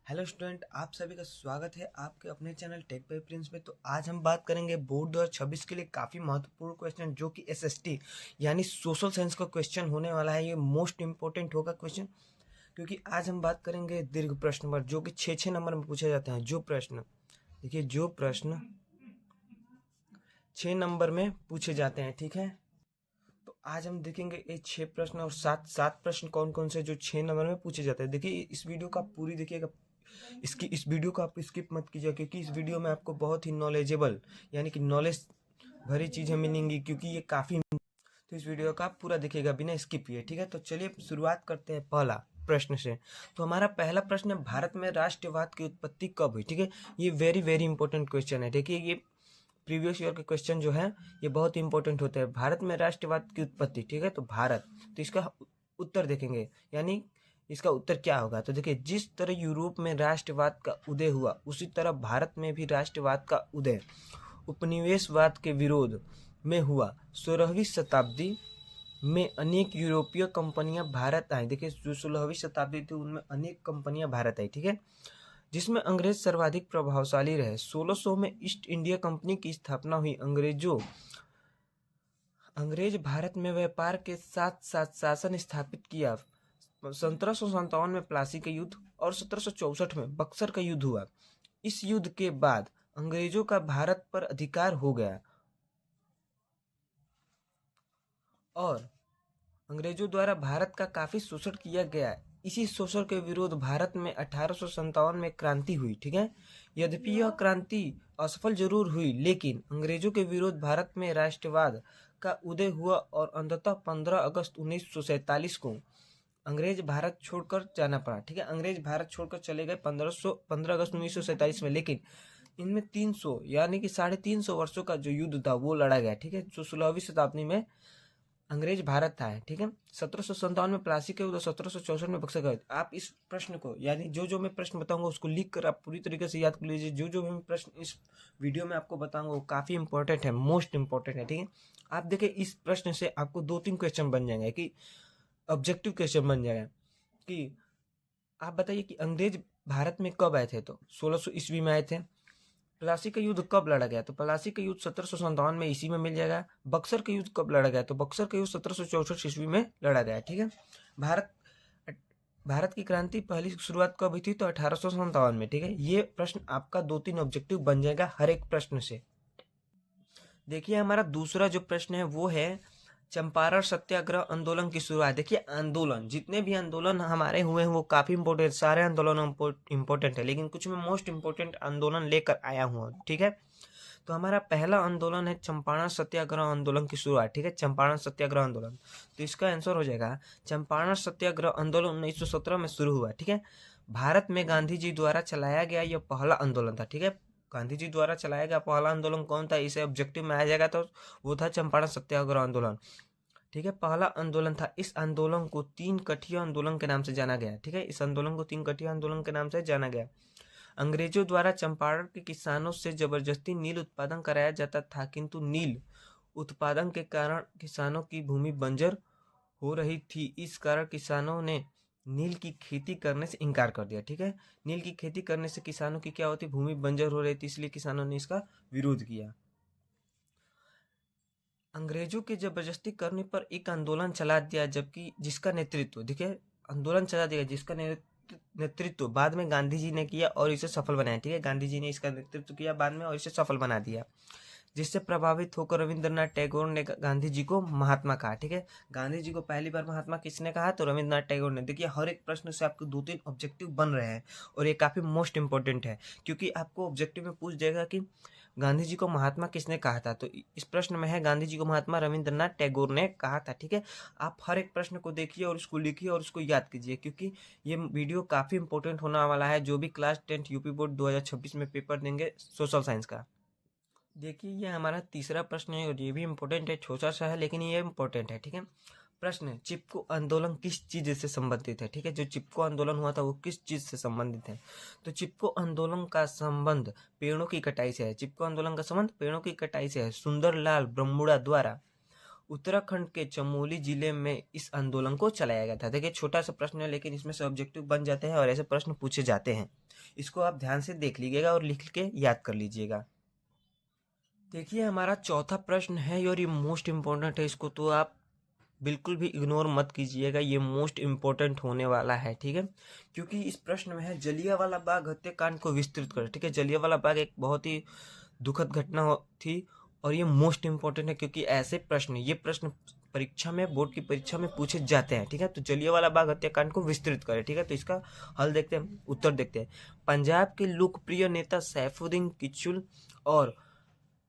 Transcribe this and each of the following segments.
Hello student, आप सभी का स्वागत है आपके अपने चैनल टेक बाय प्रिंस में। तो आज हम बात करेंगे बोर्ड 2026 के लिए काफ़ी महत्वपूर्ण क्वेश्चन जो कि एसएसटी यानी सोशल साइंस का क्वेश्चन होने वाला है। ये मोस्ट इंपॉर्टेंट होगा क्वेश्चन, क्योंकि आज हम बात करेंगे दीर्घ प्रश्न पर जो कि 6 नंबर में पूछे जाते हैं। जो प्रश्न देखिए, जो प्रश्न 6 नंबर में पूछे जाते हैं, ठीक है। तो आज हम देखेंगे ये 6 प्रश्न और सात सात प्रश्न कौन कौन से जो 6 नंबर में पूछे जाते हैं। देखिए, इस वीडियो का पूरी देखिएगा, इस वीडियो को आप स्किप मत कीजिए, क्योंकि इस वीडियो में आपको बहुत ही नॉलेजेबल यानी कि नॉलेज भरी चीज़ें मिलेंगी, क्योंकि ये काफ़ी। तो इस वीडियो का आप पूरा देखिएगा बिना स्किप किए, ठीक है। तो चलिए शुरुआत करते हैं पहला प्रश्न से। तो हमारा पहला प्रश्न है, भारत में राष्ट्रवाद की उत्पत्ति कब हुई, ठीक है। ये वेरी वेरी इंपॉर्टेंट क्वेश्चन है। देखिए, ये प्रीवियस ईयर के क्वेश्चन जो है ये बहुत इंपॉर्टेंट होते हैं। भारत में राष्ट्रवाद की उत्पत्ति, ठीक है। तो भारत, तो इसका उत्तर देखेंगे, यानी इसका उत्तर क्या होगा। तो देखिए, जिस तरह यूरोप में राष्ट्रवाद का उदय हुआ उसी तरह भारत में भी राष्ट्रवाद का उदय उपनिवेशवाद के विरोध में हुआ। 16वीं शताब्दी में अनेक यूरोपीय कंपनियां भारत आई। देखिए, जो 16वीं शताब्दी थी उनमें अनेक कंपनियां भारत आई, ठीक है, जिसमें अंग्रेज सर्वाधिक प्रभावशाली रहे। 1600 में ईस्ट इंडिया कंपनी की स्थापना हुई। अंग्रेज भारत में व्यापार के साथ साथ शासन स्थापित किया। 1757 में प्लासी का युद्ध और 1764 में बक्सर का युद्ध हुआ। इस युद्ध के बाद अंग्रेजों का भारत पर अधिकार हो गया और अंग्रेजों द्वारा भारत का काफी शोषण किया गया। इसी शोषण के विरोध भारत में 1857 में क्रांति हुई, ठीक है। यद्यपि यह क्रांति असफल जरूर हुई, लेकिन अंग्रेजों के विरोध भारत में राष्ट्रवाद का उदय हुआ और अंततः 15 अगस्त 1947 को अंग्रेज भारत छोड़कर जाना पड़ा, ठीक है। अंग्रेज भारत छोड़कर चले गए 15 अगस्त 1947 में, लेकिन इनमें 300 यानी कि 350 वर्षों का जो युद्ध था वो लड़ा गया, ठीक है। जो 16वीं शताब्दी में अंग्रेज भारत आए, ठीक है। 1757 में प्लासी के युद्ध, 1764 में बक्सर का युद्ध। आप इस प्रश्न को, यानी जो जो मैं प्रश्न बताऊंगा उसको लिख कर आप पूरी तरीके से याद कर लीजिए। जो जो मैं प्रश्न इस वीडियो में आपको बताऊंगा वो काफी इंपॉर्टेंट है, मोस्ट इंपॉर्टेंट है, ठीक है। आप देखिए, इस प्रश्न से आपको 2-3 क्वेश्चन बन जाएंगे, कि ऑब्जेक्टिव क्वेश्चन बन जाएगा कि आप बताइए कि अंग्रेज भारत में कब आए थे। तो 1600 ईस्वी में आए थे। प्लासी का युद्ध कब लड़ा गया। तो प्लासी का युद्ध 1757 में इसी में मिल जाएगा। बक्सर का युद्ध कब लड़ा गया। तो बक्सर का युद्ध 1764 ईस्वी में लड़ा गया, ठीक है। भारत भारत की क्रांति पहली शुरुआत कब हुई थी। तो 1857 में, ठीक है। ये प्रश्न आपका 2-3 ऑब्जेक्टिव बन जाएगा हर एक प्रश्न से। देखिए, हमारा दूसरा जो प्रश्न है वो है चंपारण सत्याग्रह आंदोलन की शुरुआत। देखिए, आंदोलन, जितने भी आंदोलन हमारे हुए हैं वो काफी इंपोर्टेंट, सारे आंदोलन इंपोर्टेंट है, लेकिन कुछ मैं मोस्ट इंपोर्टेंट आंदोलन लेकर आया हूँ, ठीक है। तो हमारा पहला आंदोलन है चंपारण सत्याग्रह आंदोलन की शुरुआत, ठीक है। चंपारण सत्याग्रह आंदोलन, तो इसका आंसर हो जाएगा चंपारण सत्याग्रह आंदोलन 1917 में शुरू हुआ, ठीक है। भारत में गांधी जी द्वारा चलाया गया यह पहला आंदोलन था, ठीक है। गांधी जी द्वारा चलाया गया पहला आंदोलन कौन था, इसे ऑब्जेक्टिव में आ जाएगा, तो वो था चंपारण सत्याग्रह आंदोलन, ठीक है। पहला आंदोलन था। इस आंदोलन को 3 कठिया आंदोलन के नाम से जाना गया, ठीक है। इस आंदोलन को 3 कठिया आंदोलन के नाम से जाना गया। अंग्रेजों द्वारा चंपारण के किसानों से जबरदस्ती नील उत्पादन कराया जाता था, किंतु नील उत्पादन के कारण किसानों की भूमि बंजर हो रही थी। इस कारण किसानों ने नील की खेती करने से इनकार कर दिया, ठीक है। नील की खेती करने से किसानों की क्या होती, भूमि बंजर हो रही थी, इसलिए किसानों ने इसका विरोध किया। अंग्रेजों के जबरदस्ती करने पर एक आंदोलन चला दिया, जबकि जिसका नेतृत्व, देखिए, आंदोलन चला दिया जिसका नेतृत्व बाद में गांधी जी ने किया और इसे सफल बनाया, ठीक है। गांधी जी ने इसका नेतृत्व किया बाद में और इसे सफल बना दिया, जिससे प्रभावित होकर रविंद्रनाथ टैगोर ने गांधी जी को महात्मा कहा, ठीक है। गांधी जी को पहली बार महात्मा किसने कहा, तो रविंद्रनाथ टैगोर ने। देखिए, हर एक प्रश्न से आपको 2-3 ऑब्जेक्टिव बन रहे हैं और ये काफी मोस्ट इंपॉर्टेंट है, क्योंकि आपको ऑब्जेक्टिव में पूछ जाएगा कि गांधी जी को महात्मा किसने कहा था। तो इस प्रश्न में है गांधी जी को महात्मा रविंद्रनाथ टैगोर ने कहा था, ठीक है। आप हर एक प्रश्न को देखिए और उसको लिखिए और उसको याद कीजिए, क्योंकि ये वीडियो काफी इंपॉर्टेंट होने वाला है जो भी क्लास 10 यूपी बोर्ड 2026 में पेपर देंगे सोशल साइंस का। देखिए, ये हमारा तीसरा प्रश्न है और ये भी इम्पोर्टेंट है, छोटा सा है लेकिन ये इम्पोर्टेंट है, ठीक है। प्रश्न है, चिपको आंदोलन किस चीज से संबंधित है, ठीक है। जो चिपको आंदोलन हुआ था वो किस चीज से संबंधित है। तो चिपको आंदोलन का संबंध पेड़ों की कटाई से है। चिपको आंदोलन का संबंध पेड़ों की कटाई से है। सुंदरलाल ब्रह्मुड़ा द्वारा उत्तराखंड के चमोली जिले में इस आंदोलन को चलाया गया था। देखिए छोटा सा प्रश्न है लेकिन इसमें से ऑब्जेक्टिव बन जाते हैं और ऐसे प्रश्न पूछे जाते हैं। इसको आप ध्यान से देख लीजिएगा और लिख के याद कर लीजिएगा। देखिए हमारा चौथा प्रश्न है और ये मोस्ट इम्पोर्टेंट है, इसको तो आप बिल्कुल भी इग्नोर मत कीजिएगा, ये मोस्ट इम्पोर्टेंट होने वाला है, ठीक है। क्योंकि इस प्रश्न में है जलियांवाला बाग हत्याकांड को विस्तृत कर, ठीक है। जलियांवाला बाग एक बहुत ही दुखद घटना थी और ये मोस्ट इम्पोर्टेंट है क्योंकि ऐसे प्रश्न, ये प्रश्न परीक्षा में, बोर्ड की परीक्षा में पूछे जाते हैं, ठीक है। तो जलियांवाला बाग हत्याकांड को विस्तृत करें, ठीक है। तो इसका हल देखते हैं, उत्तर देखते हैं। पंजाब के लोकप्रिय नेता सैफुद्दीन किचलू और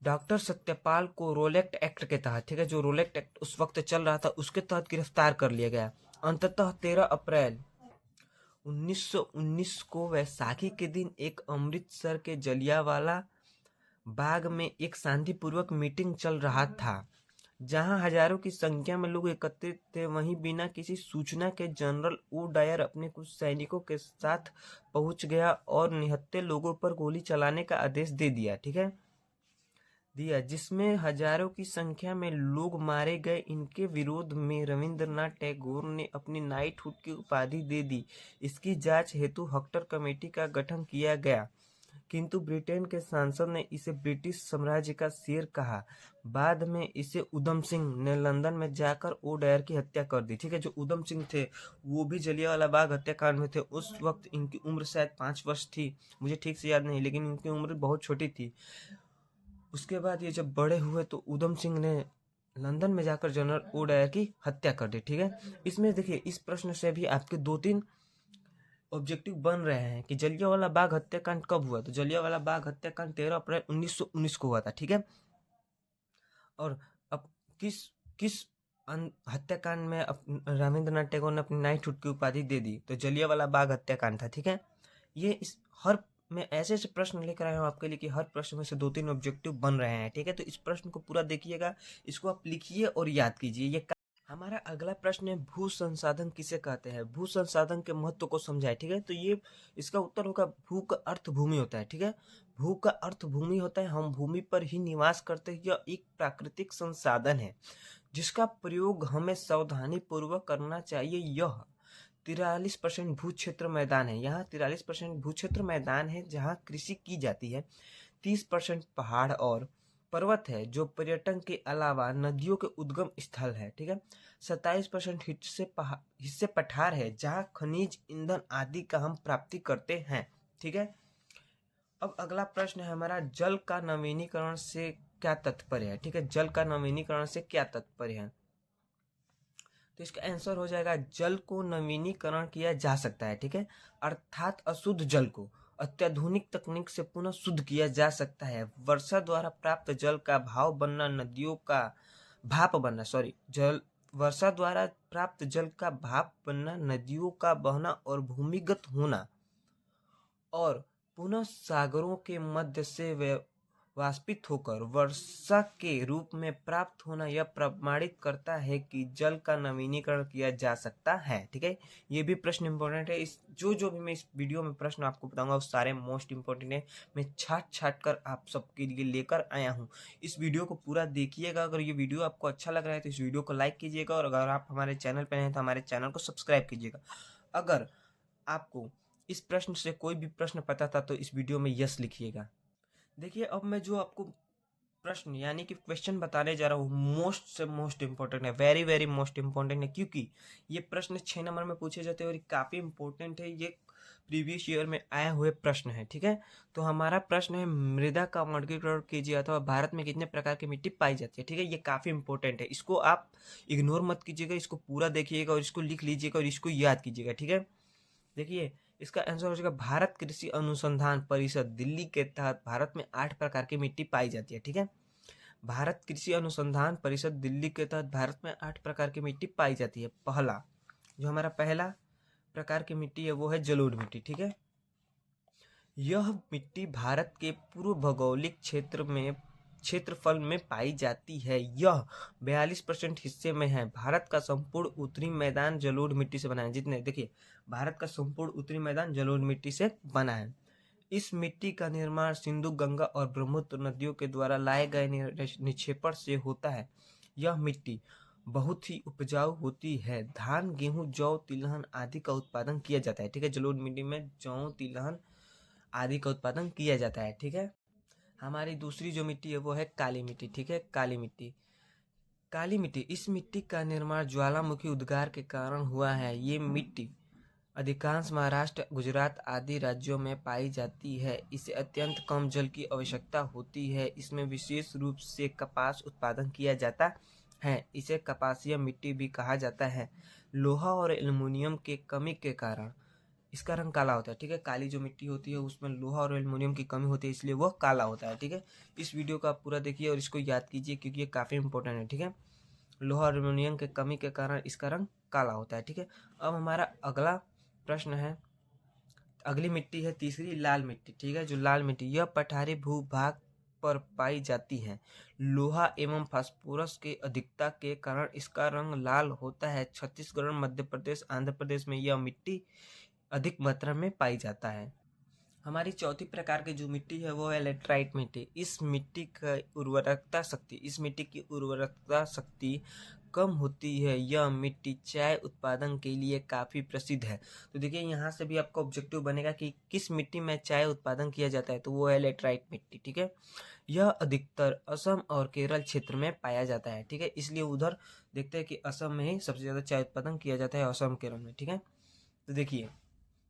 डॉक्टर सत्यपाल को रोलेक्ट एक्ट के तहत, ठीक है, जो रोलेक्ट एक्ट उस वक्त चल रहा था उसके तहत गिरफ्तार कर लिया गया। अंततः 13 अप्रैल 1919 को वैसाखी के दिन एक अमृतसर के जलियांवाला बाग में एक शांतिपूर्वक मीटिंग चल रहा था जहां हजारों की संख्या में लोग एकत्रित थे। वहीं बिना किसी सूचना के जनरल ओ डायर अपने कुछ सैनिकों के साथ पहुंच गया और निहत्थे लोगों पर गोली चलाने का आदेश दे दिया, ठीक है, जिसमें हजारों की संख्या में लोग मारे गए। इनके विरोध में रविंद्रनाथ टैगोर ने अपनी नाइटहुड की उपाधि दे दी। इसकी जांच हेतु हक्टर कमेटी का गठन किया गया, किंतु ब्रिटेन के सांसद ने इसे ब्रिटिश साम्राज्य का शेर कहा। बाद में इसे उधम सिंह ने लंदन में जाकर ओडायर की हत्या कर दी, ठीक है। जो उधम सिंह थे वो भी जलियांवाला बाग हत्याकांड में थे। उस वक्त इनकी उम्र शायद 5 वर्ष थी, मुझे ठीक से याद नहीं, लेकिन इनकी उम्र बहुत छोटी थी। उसके बाद ये जब बड़े हुए तो उधम सिंह ने लंदन में जाकर जनरल ओ डायर की हत्या कर दी, ठीक है। इसमें देखिए इस प्रश्न से भी आपके 2-3 ऑब्जेक्टिव बन रहे हैं कि जलियांवाला बाग हत्याकांड कब हुआ। तो जलियांवाला बाग हत्याकांड 13 अप्रैल 1919 को हुआ था, ठीक है। और अब किस किस हत्याकांड में रविंद्रनाथ टैगोर ने अपनी नाइटहुड की उपाधि दे दी, तो जलियांवाला बाग हत्याकांड था, ठीक है। ये इस हर मैं ऐसे ऐसे प्रश्न लेकर आया हूँ आपके लिए कि हर प्रश्न में से 2-3 ऑब्जेक्टिव बन रहे हैं, ठीक है। तो इस प्रश्न को पूरा देखिएगा, इसको आप लिखिए और याद कीजिए। ये हमारा अगला प्रश्न है, भू संसाधन किसे कहते हैं। भू संसाधन के महत्व को समझाए, ठीक है। तो ये इसका उत्तर होगा, भू का अर्थ भूमि होता है, ठीक है। भू का अर्थ भूमि होता है, हम भूमि पर ही निवास करते हैं। यह एक प्राकृतिक संसाधन है जिसका प्रयोग हमें सावधानी पूर्वक करना चाहिए। यह 43% भू क्षेत्र मैदान है, यहाँ 43% भू क्षेत्र मैदान है जहाँ कृषि की जाती है। 30% पहाड़ और पर्वत है जो पर्यटन के अलावा नदियों के उद्गम स्थल है, ठीक है। 27% हिस्से पठार है जहाँ खनिज, ईंधन आदि का हम प्राप्ति करते हैं, ठीक है। अब अगला प्रश्न है हमारा, जल का नवीनीकरण से क्या तात्पर्य है, ठीक है। जल का नवीनीकरण से क्या तात्पर्य है, तो इसका आंसर हो जाएगा, जल को नवीनीकरण किया जा सकता है, ठीक है। अर्थात अशुद्ध जल को अत्याधुनिक तकनीक से पुनः शुद्ध किया जा सकता है। वर्षा द्वारा प्राप्त जल का भाप बनना, वर्षा द्वारा प्राप्त जल का भाप बनना, नदियों का बहना और भूमिगत होना और पुनः सागरों के मध्य से वाष्पित होकर वर्षा के रूप में प्राप्त होना, यह प्रमाणित करता है कि जल का नवीनीकरण किया जा सकता है, ठीक है। ये भी प्रश्न इंपॉर्टेंट है। इस जो भी मैं इस वीडियो में प्रश्न आपको बताऊंगा वो सारे मोस्ट इंपॉर्टेंट है। मैं छाट कर आप सबके लिए लेकर आया हूँ। इस वीडियो को पूरा देखिएगा। अगर ये वीडियो आपको अच्छा लग रहा है तो इस वीडियो को लाइक कीजिएगा और अगर आप हमारे चैनल पर हैं तो हमारे चैनल को सब्सक्राइब कीजिएगा। अगर आपको इस प्रश्न से कोई भी प्रश्न पता था तो इस वीडियो में यस लिखिएगा। देखिए अब मैं जो आपको प्रश्न यानी कि क्वेश्चन बताने जा रहा हूँ मोस्ट से मोस्ट इम्पोर्टेंट है, वेरी वेरी मोस्ट इम्पोर्टेंट है, क्योंकि ये प्रश्न 6 नंबर में पूछे जाते हैं और काफ़ी इम्पोर्टेंट है। ये प्रीवियस ईयर में आए हुए प्रश्न है, ठीक है। तो हमारा प्रश्न है, मृदा का वर्गीकरण कीजिए अथवा भारत में कितने प्रकार की मिट्टी पाई जाती है, ठीक है। ये काफ़ी इंपॉर्टेंट है, इसको आप इग्नोर मत कीजिएगा, इसको पूरा देखिएगा और इसको लिख लीजिएगा और इसको याद कीजिएगा, ठीक है। देखिए इसका आंसर हो जाएगा, भारत कृषि अनुसंधान परिषद दिल्ली के तहत भारत में 8 प्रकार की मिट्टी पाई जाती है, ठीक है। भारत कृषि अनुसंधान परिषद दिल्ली के तहत भारत में 8 प्रकार की मिट्टी पाई जाती है। हमारा पहला प्रकार की मिट्टी है वो है जलोढ़ मिट्टी, ठीक है। यह मिट्टी भारत के पूर्व भौगोलिक क्षेत्रफल में पाई जाती है। यह 42% हिस्से में है। भारत का संपूर्ण उत्तरी मैदान जलोढ़ मिट्टी से बना है। देखिए भारत का संपूर्ण उत्तरी मैदान जलोढ़ मिट्टी से बना है। इस मिट्टी का निर्माण सिंधु, गंगा और ब्रह्मपुत्र नदियों के द्वारा लाए गए निक्षेपण से होता है। यह मिट्टी बहुत ही उपजाऊ होती है। धान, गेहूं, जौ, तिलहन आदि का उत्पादन किया जाता है। ठीक है, जलोढ़ मिट्टी में जौ, तिलहन आदि का उत्पादन किया जाता है। ठीक है, हमारी दूसरी जो मिट्टी है वो है काली मिट्टी। ठीक है, काली मिट्टी, काली मिट्टी, इस मिट्टी का निर्माण ज्वालामुखी उद्गार के कारण हुआ है। ये मिट्टी अधिकांश महाराष्ट्र, गुजरात आदि राज्यों में पाई जाती है। इसे अत्यंत कम जल की आवश्यकता होती है। इसमें विशेष रूप से कपास उत्पादन किया जाता है। इसे कपासिया मिट्टी भी कहा जाता है। लोहा और एल्युमिनियम के कमी के कारण इसका रंग काला होता है। ठीक है, काली जो मिट्टी होती है उसमें लोहा और एल्युमिनियम की कमी होती है, इसलिए वह काला होता है। ठीक है, इस वीडियो को आप पूरा देखिए और इसको याद कीजिए क्योंकि ये काफ़ी इंपॉर्टेंट है। ठीक है, लोहा और एल्युमिनियम के कमी के कारण इसका रंग काला होता है। ठीक है, अब हमारा अगला प्रश्न है, अगली मिट्टी है तीसरी लाल मिट्टी। ठीक है, जो लाल मिट्टी, यह पठारी भूभाग पर पाई जाती है। लोहा एवं फास्फोरस के अधिकता के कारण इसका रंग लाल होता है। छत्तीसगढ़, मध्य प्रदेश, आंध्र प्रदेश में यह मिट्टी अधिक मात्रा में पाई जाता है। हमारी चौथी प्रकार की जो मिट्टी है वो है लेटराइट मिट्टी। इस मिट्टी की उर्वरकता शक्ति कम होती है। यह मिट्टी चाय उत्पादन के लिए काफ़ी प्रसिद्ध है। तो देखिए यहाँ से भी आपका ऑब्जेक्टिव बनेगा कि किस मिट्टी में चाय उत्पादन किया जाता है, तो वो है लेटराइट मिट्टी। ठीक है, यह अधिकतर असम और केरल क्षेत्र में पाया जाता है। ठीक है, इसलिए उधर देखते हैं कि असम में ही सबसे ज़्यादा चाय उत्पादन किया जाता है, असम केरल में। ठीक है, तो देखिए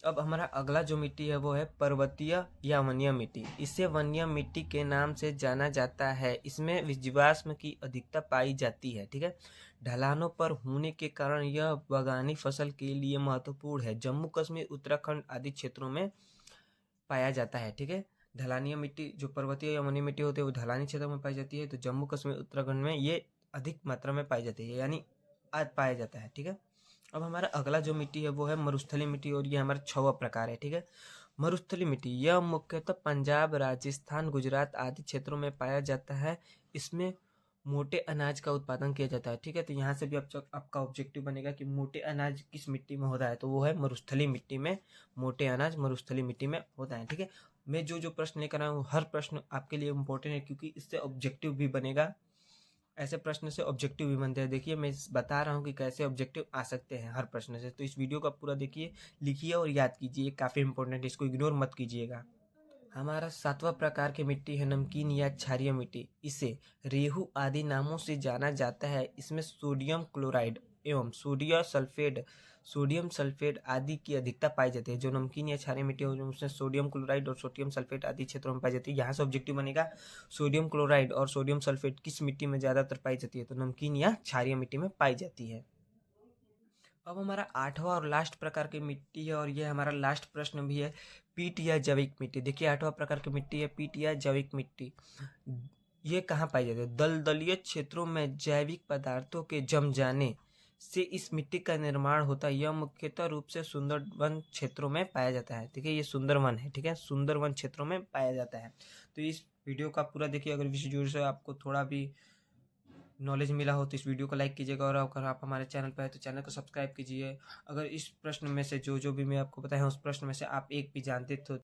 अब हमारा अगला जो मिट्टी है वो है पर्वतीय या वन्य मिट्टी। इसे वन्य मिट्टी के नाम से जाना जाता है। इसमें जीवाश्म की अधिकता पाई जाती है। ठीक है, ढलानों पर होने के कारण यह बागानी फसल के लिए महत्वपूर्ण है। जम्मू कश्मीर, उत्तराखंड आदि क्षेत्रों में पाया जाता है। ठीक है, ढलानीय मिट्टी जो पर्वतीय या वन्य मिट्टी होती है वो ढलानी क्षेत्रों में पाई जाती है। तो जम्मू कश्मीर, उत्तराखंड में ये अधिक मात्रा में पाई जाती है, यानी आज पाया जाता है। ठीक है, अब हमारा अगला जो मिट्टी है वो है मरुस्थली मिट्टी और ये हमारा 6वां प्रकार है। ठीक है, मरुस्थली मिट्टी, यह मुख्यतः पंजाब, राजस्थान, गुजरात आदि क्षेत्रों में पाया जाता है। इसमें मोटे अनाज का उत्पादन किया जाता है। ठीक है, तो यहाँ से भी आपका ऑब्जेक्टिव बनेगा कि मोटे अनाज किस मिट्टी में होता है, तो वो है मरुस्थली मिट्टी में मोटे अनाज मरुस्थली मिट्टी में होता है। ठीक है, मैं जो प्रश्न लेकर आया हूँ हर प्रश्न आपके लिए इम्पोर्टेंट है क्योंकि इससे ऑब्जेक्टिव भी बनेगा। ऐसे प्रश्न से ऑब्जेक्टिव भी बनते हैं। देखिए मैं बता रहा हूँ कि कैसे ऑब्जेक्टिव आ सकते हैं हर प्रश्न से, तो इस वीडियो का पूरा देखिए, लिखिए और याद कीजिए, काफ़ी इंपॉर्टेंट है, इसको इग्नोर मत कीजिएगा। हमारा 7वां प्रकार की मिट्टी है नमकीन या क्षारीय मिट्टी। इसे रेहू आदि नामों से जाना जाता है। इसमें सोडियम क्लोराइड एवं सोडियम सल्फेट आदि की अधिकता पाई जाती है। जो नमकीन या क्षारीय मिट्टी है उसमें सोडियम क्लोराइड और सोडियम सल्फेट आदि क्षेत्रों में पाई जाती है। यहाँ से ऑब्जेक्टिव बनेगा सोडियम क्लोराइड और सोडियम सल्फेट किस मिट्टी में ज़्यादातर पाई जाती है, तो नमकीन या क्षारीय मिट्टी में पाई जाती है। अब हमारा 8वां और लास्ट प्रकार की मिट्टी है और ये हमारा लास्ट प्रश्न भी है, पीट या जैविक मिट्टी। देखिए 8वां प्रकार की मिट्टी है पीट या जैविक मिट्टी। ये कहाँ पाई जाती है? दलदलीय क्षेत्रों में जैविक पदार्थों के जम जाने से इस मिट्टी का निर्माण होता है। यह मुख्यतः रूप से सुंदरवन क्षेत्रों में पाया जाता है। ठीक है, ये सुंदरवन है। ठीक है, सुंदरवन क्षेत्रों में पाया जाता है। तो इस वीडियो का पूरा देखिए, अगर इस वीडियो से आपको थोड़ा भी नॉलेज मिला हो तो इस वीडियो को लाइक कीजिएगा और अगर आप हमारे चैनल पर है तो चैनल को सब्सक्राइब कीजिए। अगर इस प्रश्न में से जो भी मैं आपको बताया उस प्रश्न में से आप एक भी जानते तो